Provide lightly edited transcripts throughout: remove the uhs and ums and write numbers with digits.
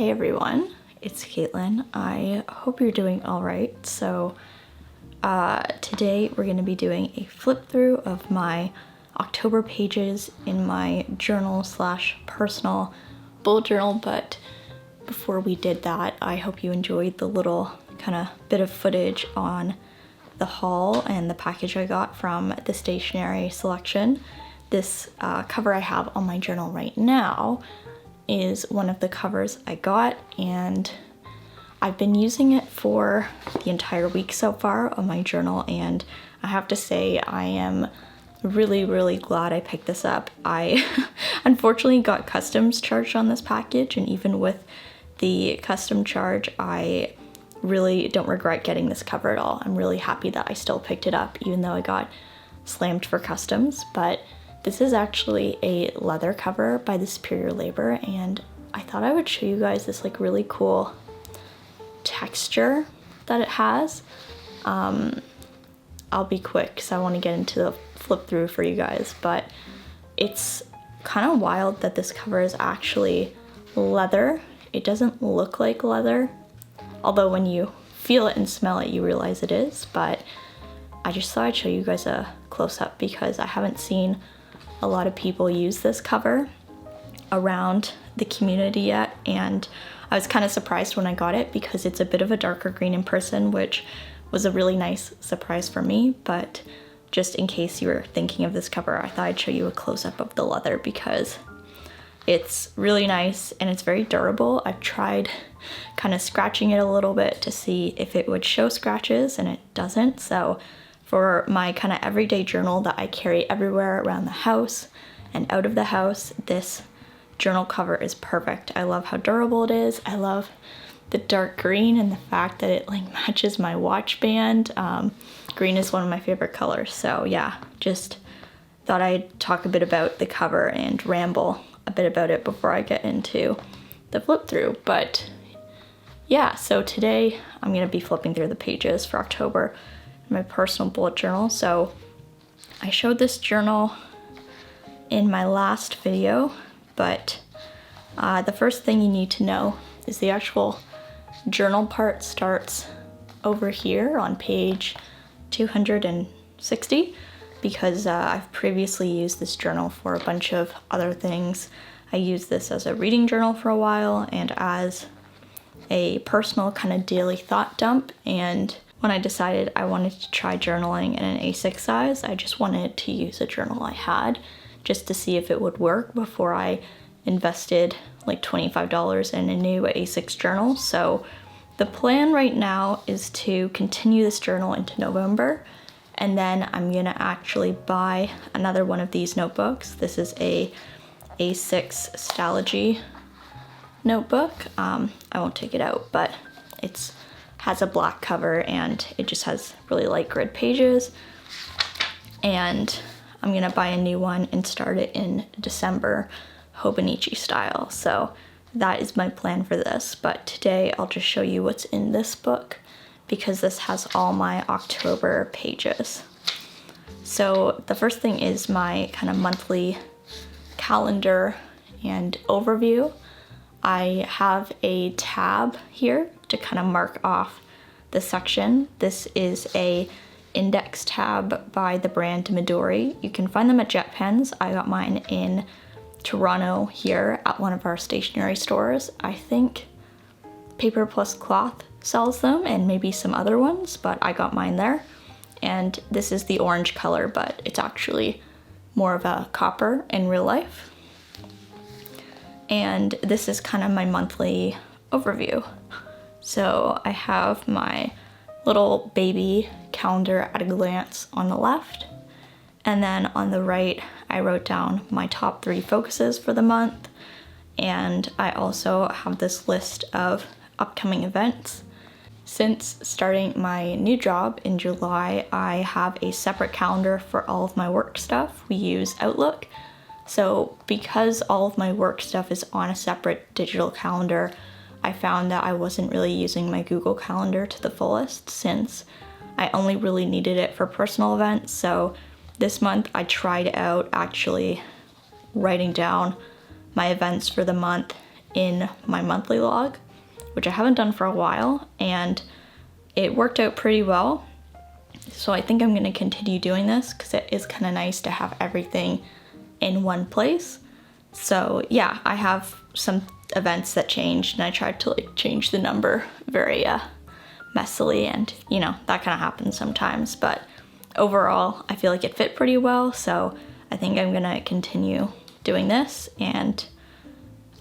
Hey everyone, it's Kaitlin. I hope you're doing all right. So today we're going to be doing a flip through of my October pages in my journal slash personal bullet journal. But before we did that, I hope you enjoyed the little kind of bit of footage on the haul and the package I got from the Stationery Selection. This cover I have on my journal right now is one of the covers I got, and I've been using it for the entire week so far on my journal, and I have to say I am really glad I picked this up. I unfortunately got customs charged on this package, and even with the custom charge, I really don't regret getting this cover at all. I'm really happy that I still picked it up even though I got slammed for customs. But this is actually a leather cover by the Superior Labor, and I thought I would show you guys this like really cool texture that it has. I'll be quick because I want to get into the flip through for you guys, but it's kind of wild that this cover is actually leather. It doesn't look like leather, although when you feel it and smell it you realize it is. But I just thought I'd show you guys a close-up because I haven't seen a lot of people use this cover around the community yet, and I was kind of surprised when I got it because it's a bit of a darker green in person, which was a really nice surprise for me. But just in case you were thinking of this cover, I thought I'd show you a close-up of the leather because it's really nice and it's very durable. I've tried kind of scratching it a little bit to see if it would show scratches, and it doesn't. So for my kind of everyday journal that I carry everywhere around the house and out of the house, this journal cover is perfect. I love how durable it is. I love the dark green and the fact that it like matches my watch band. Green is one of my favorite colors. So yeah, just thought I'd talk a bit about the cover and ramble a bit about it before I get into the flip through. But yeah, so today I'm gonna be flipping through the pages for October in my personal bullet journal. So I showed this journal in my last video, but the first thing you need to know is the actual journal part starts over here on page 260 because I've previously used this journal for a bunch of other things. I used this as a reading journal for a while and as a personal kind of daily thought dump. And when I decided I wanted to try journaling in an A6 size, I just wanted to use a journal I had just to see if it would work before I invested like $25 in a new A6 journal. So the plan right now is to continue this journal into November, and then I'm gonna actually buy another one of these notebooks. This is a A6 Stationery notebook. I won't take it out, but it's has a black cover and it just has really light grid pages. And I'm gonna buy a new one and start it in December, Hobonichi style. So that is my plan for this. But today I'll just show you what's in this book because this has all my October pages. So the first thing is my kind of monthly calendar and overview. I have a tab here to kind of mark off the section. This is a index tab by the brand Midori. You can find them at Jet Pens. I got mine in Toronto here at one of our stationery stores. I think Paper Plus Cloth sells them and maybe some other ones, but I got mine there. And this is the orange color, but it's actually more of a copper in real life. And this is kind of my monthly overview. So I have my little baby calendar at a glance on the left, and then on the right I wrote down my top 3 focuses for the month, and I also have this list of upcoming events. Since starting my new job in July, I have a separate calendar for all of my work stuff. We use Outlook. So because all of my work stuff is on a separate digital calendar, I found that I wasn't really using my Google Calendar to the fullest since I only really needed it for personal events. So this month I tried out actually writing down my events for the month in my monthly log, which I haven't done for a while, and it worked out pretty well. So I think I'm going to continue doing this because it is kind of nice to have everything in one place. So yeah, I have some events that changed, and I tried to like change the number very messily, and you know, that kind of happens sometimes, but overall I feel like it fit pretty well. So I think I'm gonna continue doing this, and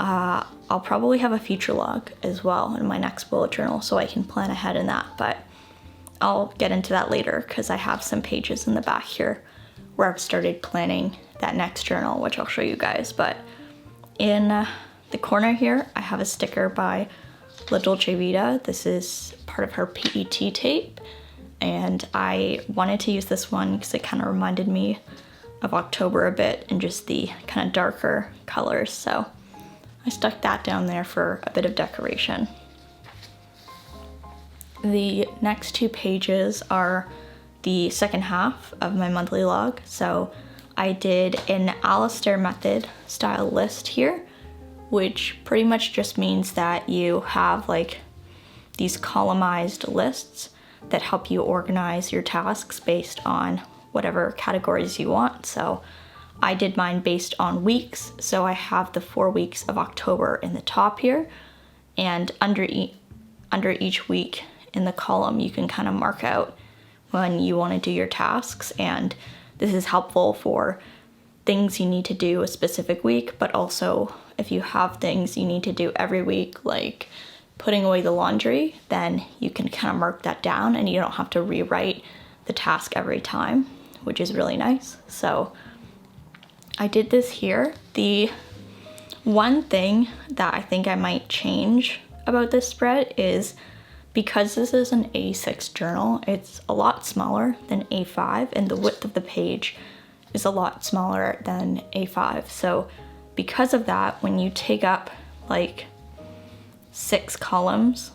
I'll probably have a future log as well in my next bullet journal so I can plan ahead in that, but I'll get into that later because I have some pages in the back here where I've started planning that next journal, which I'll show you guys. But in the corner here, I have a sticker by La Dolce Vita. This is part of her PET tape, and I wanted to use this one because it kind of reminded me of October a bit and just the kind of darker colors. So I stuck that down there for a bit of decoration. The next two pages are the second half of my monthly log. So I did an Alistair method style list here, which pretty much just means that you have like these columnized lists that help you organize your tasks based on whatever categories you want. So I did mine based on weeks. So I have the 4 weeks of October in the top here, and under each week in the column, you can kind of mark out when you want to do your tasks. And this is helpful for things you need to do a specific week, but also if you have things you need to do every week, like putting away the laundry, then you can kind of mark that down and you don't have to rewrite the task every time, which is really nice. So I did this here. The one thing that I think I might change about this spread is because this is an A6 journal, it's a lot smaller than A5, and the width of the page is a lot smaller than A5. So because of that, when you take up like 6 columns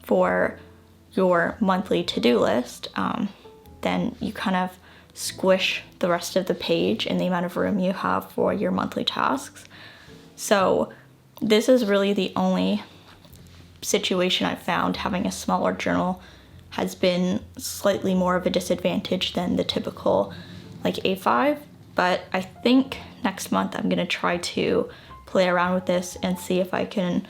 for your monthly to-do list, then you kind of squish the rest of the page in the amount of room you have for your monthly tasks. So this is really the only situation I've found having a smaller journal has been slightly more of a disadvantage than the typical like A5, but I think next month I'm gonna try to play around with this and see if I can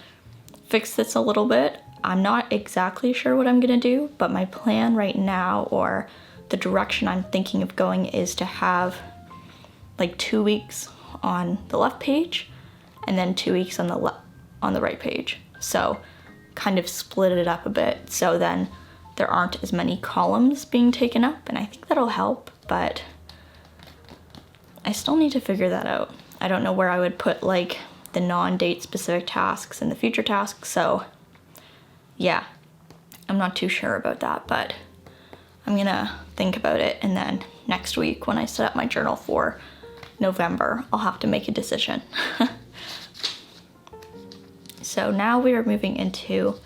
fix this a little bit. I'm not exactly sure what I'm gonna do, but my plan right now, or the direction I'm thinking of going, is to have like 2 weeks on the left page and then 2 weeks on the right page. So kind of split it up a bit so then there aren't as many columns being taken up, and I think that'll help, but I still need to figure that out. I don't know where I would put like the non-date specific tasks and the future tasks, so yeah, I'm not too sure about that, but I'm gonna think about it, and then next week when I set up my journal for November, I'll have to make a decision. So now we are moving into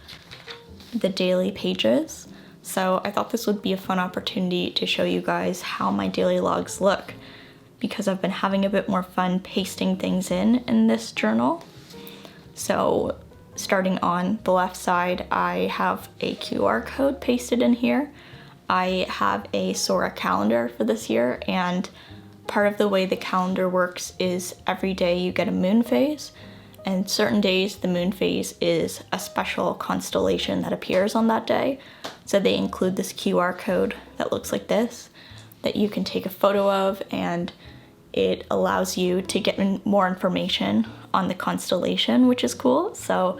the daily pages. So I thought this would be a fun opportunity to show you guys how my daily logs look, because I've been having a bit more fun pasting things in this journal. So starting on the left side, I have a QR code pasted in here. I have a Sora calendar for this year, and part of the way the calendar works is every day you get a moon phase, and certain days the moon phase is a special constellation that appears on that day. So they include this QR code that looks like this that you can take a photo of, and it allows you to get more information on the constellation, which is cool. So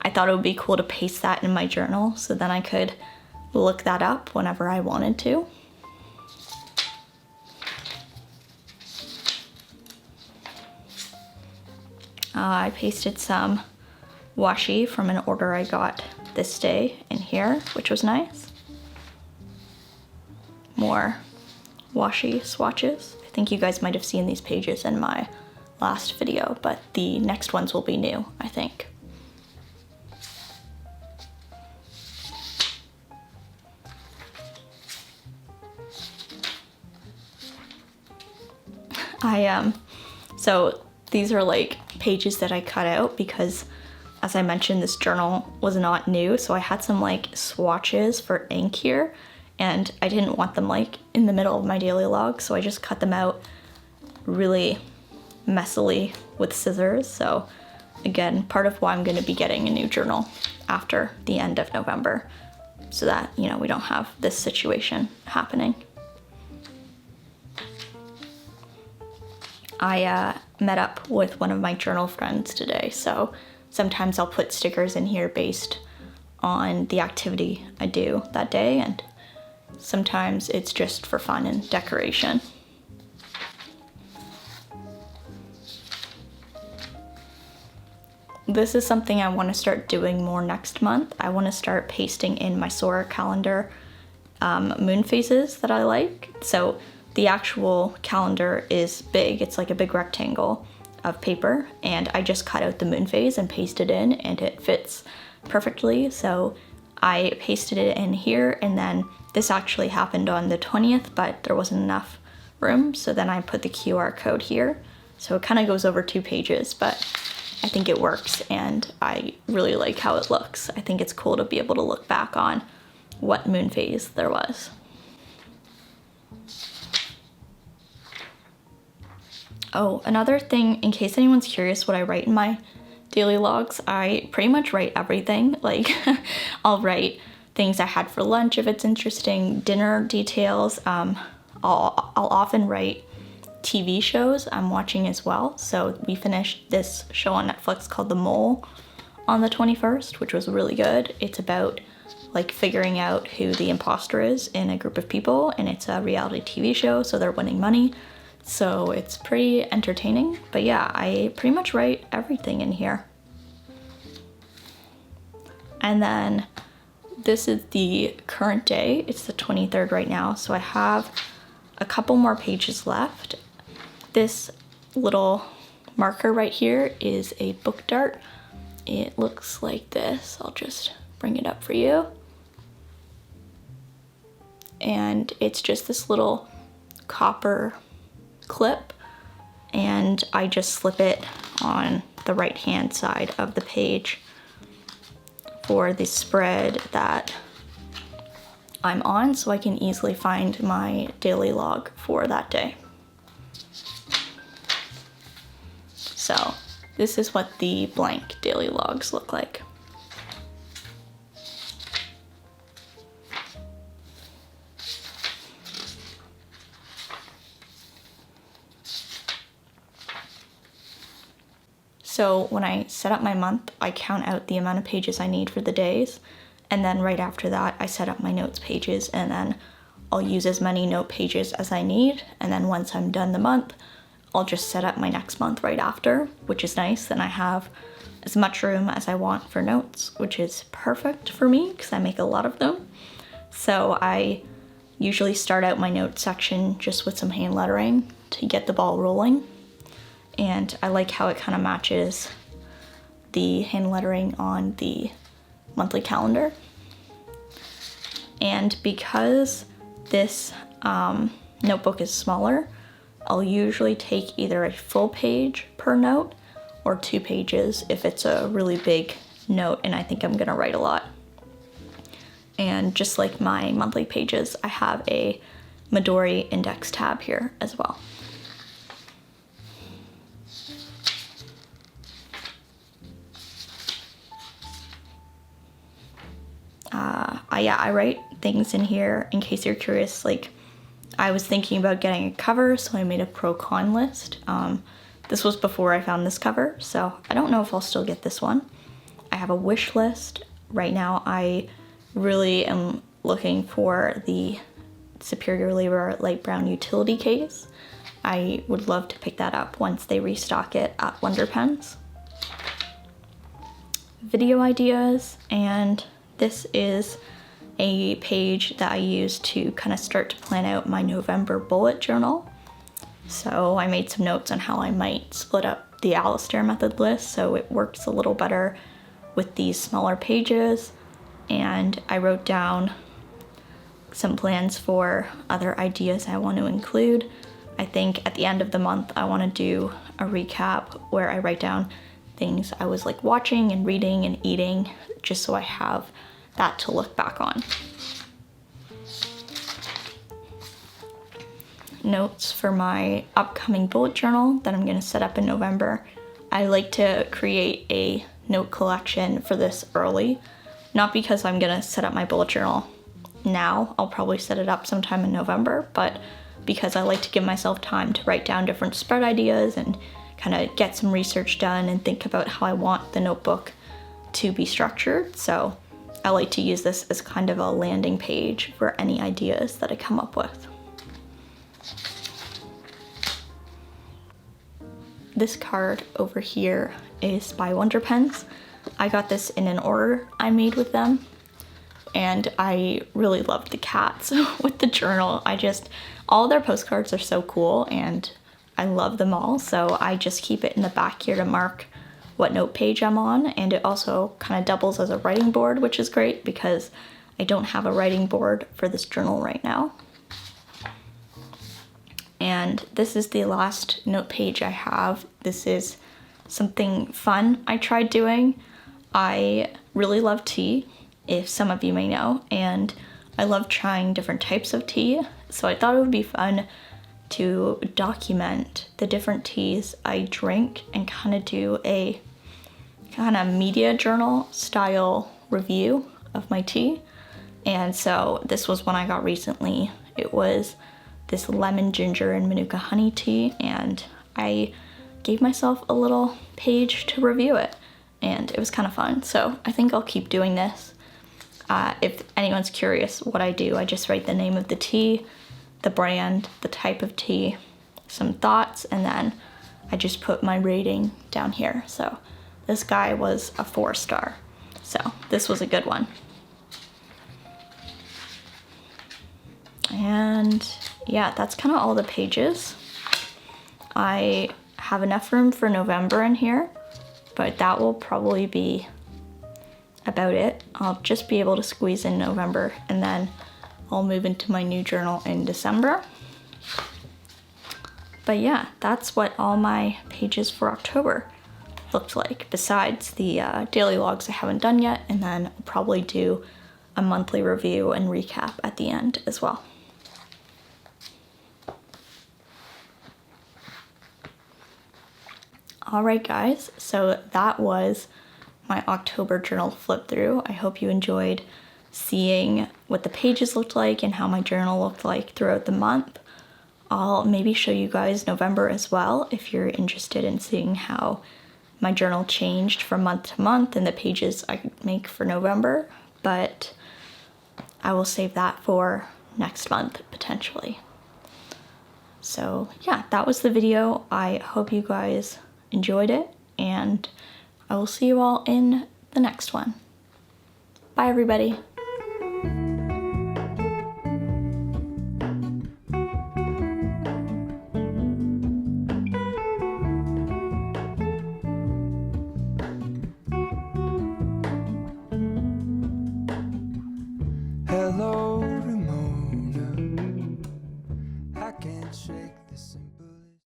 I thought it would be cool to paste that in my journal so then I could look that up whenever I wanted to. I pasted some washi from an order I got this day in here, which was nice. More washi swatches. I think you guys might have seen these pages in my last video, but the next ones will be new, I think. So These are like pages that I cut out because, as I mentioned, this journal was not new, so I had some like swatches for ink here, and I didn't want them like in the middle of my daily log, so I just cut them out really messily with scissors. So again, part of why I'm going to be getting a new journal after the end of November, so that, you know, we don't have this situation happening. I met up with one of my journal friends today, so sometimes I'll put stickers in here based on the activity I do that day, and sometimes it's just for fun and decoration. This is something I want to start doing more next month. I want to start pasting in my solar calendar moon phases that I like. So the actual calendar is big. It's like a big rectangle of paper, and I just cut out the moon phase and pasted in, and it fits perfectly. So I pasted it in here, and then this actually happened on the 20th, but there wasn't enough room, so then I put the QR code here. So it kind of goes over 2 pages, but I think it works, and I really like how it looks. I think it's cool to be able to look back on what moon phase there was. Oh, another thing, in case anyone's curious what I write in my daily logs, I pretty much write everything. Like, I'll write things I had for lunch if it's interesting, dinner details. I'll often write TV shows I'm watching as well. So we finished this show on Netflix called The Mole on the 21st, which was really good. It's about like figuring out who the imposter is in a group of people, and it's a reality TV show, so they're winning money. So it's pretty entertaining. But yeah, I pretty much write everything in here. And then this is the current day. It's the 23rd right now, so I have a couple more pages left. This little marker right here is a book dart. It looks like this. I'll just bring it up for you. And it's just this little copper clip, and I just slip it on the right hand side of the page for the spread that I'm on, so I can easily find my daily log for that day. So this is what the blank daily logs look like. So when I set up my month, I count out the amount of pages I need for the days, and then right after that, I set up my notes pages, and then I'll use as many note pages as I need, and then once I'm done the month, I'll just set up my next month right after, which is nice. Then I have as much room as I want for notes, which is perfect for me because I make a lot of them. So I usually start out my notes section just with some hand lettering to get the ball rolling. And I like how it kind of matches the hand lettering on the monthly calendar. And because this notebook is smaller, I'll usually take either a full page per note or 2 pages if it's a really big note and I think I'm gonna write a lot. And just like my monthly pages, I have a Midori index tab here as well. I write things in here in case you're curious. Like, I was thinking about getting a cover, so I made a pro-con list. This was before I found this cover, so I don't know if I'll still get this one. I have a wish list. Right now, I really am looking for the Superior Labor light brown utility case. I would love to pick that up once they restock it at Wonder Pens. Video ideas, and this is a page that I use to kind of start to plan out my November bullet journal. So I made some notes on how I might split up the Alistair method list so it works a little better with these smaller pages. And I wrote down some plans for other ideas I want to include. I think at the end of the month, I want to do a recap where I write down things I was like watching and reading and eating, just so I have that to look back on. Notes for my upcoming bullet journal that I'm going to set up in November. I like to create a note collection for this early, not because I'm going to set up my bullet journal now. I'll probably set it up sometime in November, but because I like to give myself time to write down different spread ideas and kind of get some research done and think about how I want the notebook to be structured. So I like to use this as kind of a landing page for any ideas that I come up with. This card over here is by Wonder Pens. I got this in an order I made with them, and I really loved the cats with the journal. All their postcards are so cool and I love them all, so I just keep it in the back here to mark what note page I'm on, and it also kind of doubles as a writing board, which is great because I don't have a writing board for this journal right now. And this is the last note page I have. This is something fun I tried doing. I really love tea, if some of you may know, and I love trying different types of tea. So I thought it would be fun to document the different teas I drink and kind of do a kind of media journal style review of my tea. And so this was one I got recently. It was this lemon, ginger, and manuka honey tea, and I gave myself a little page to review it, and it was kind of fun. So I think I'll keep doing this. If anyone's curious what I do, I just write the name of the tea, the brand, the type of tea, some thoughts, and then I just put my rating down here. So this guy was a 4-star, so this was a good one. And yeah, that's kind of all the pages. I have enough room for November in here, but that will probably be about it. I'll just be able to squeeze in November, and then I'll move into my new journal in December. But yeah, that's what all my pages for October looked like, besides the daily logs I haven't done yet, and then I'll probably do a monthly review and recap at the end as well. Alright guys, so that was my October journal flip through. I hope you enjoyed seeing what the pages looked like and how my journal looked like throughout the month. I'll maybe show you guys November as well if you're interested in seeing how my journal changed from month to month and the pages I make for November, but I will save that for next month potentially. So yeah, that was the video. I hope you guys enjoyed it, and I will see you all in the next one. Bye everybody.